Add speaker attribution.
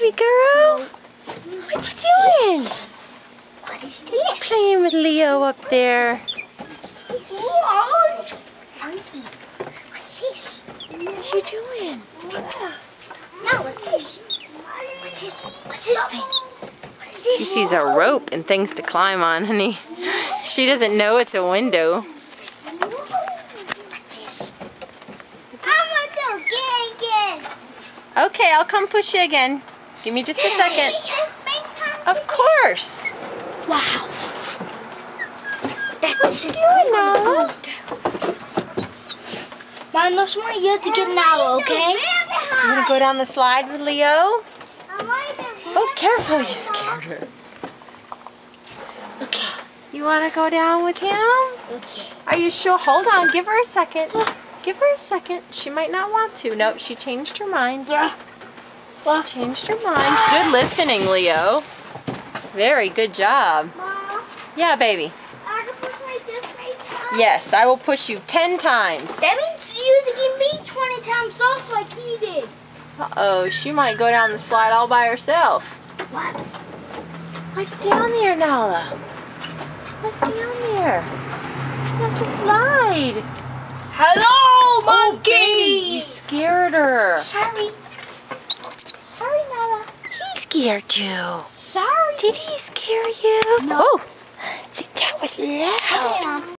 Speaker 1: baby girl. What you doing?
Speaker 2: What is this?
Speaker 1: Playing with Leo up there.
Speaker 2: What's this? Whoa! Funky. What's this?
Speaker 1: What you doing?
Speaker 2: Now, what's this? What's this? What's this thing? What is this?
Speaker 1: She sees a rope and things to climb on, honey. She doesn't know it's a window.
Speaker 2: What's this? I'm gonna do again.
Speaker 1: Okay, I'll come push you again. Give me just a second. Of course.
Speaker 2: Wow. That's
Speaker 1: What you doing now?
Speaker 2: Mom, no more you have to get now, okay?
Speaker 1: You want to go down the slide with Leo? Oh, careful, you scared her.
Speaker 2: Okay.
Speaker 1: You want to go down with him?
Speaker 2: Okay.
Speaker 1: Are you sure? Hold on, give her a second. Give her a second. She might not want to. Nope, she changed her mind. She changed her mind. Good listening, Leo. Very good job.
Speaker 2: Mom,
Speaker 1: Yeah, baby.
Speaker 2: I can push my this many times.
Speaker 1: Yes, I will push you 10 times.
Speaker 2: That means you have to give me 20 times also like he did.
Speaker 1: Uh-oh, she might go down the slide all by herself.
Speaker 2: What?
Speaker 1: What's down there, Nala? What's down there? That's the slide.
Speaker 2: Hello,
Speaker 1: Oh, baby, you scared her.
Speaker 2: Sorry. Sorry, Nala.
Speaker 1: He scared you.
Speaker 2: Sorry.
Speaker 1: Did he scare you?
Speaker 2: No.
Speaker 1: Oh, see, that was loud.
Speaker 2: Okay, Mom.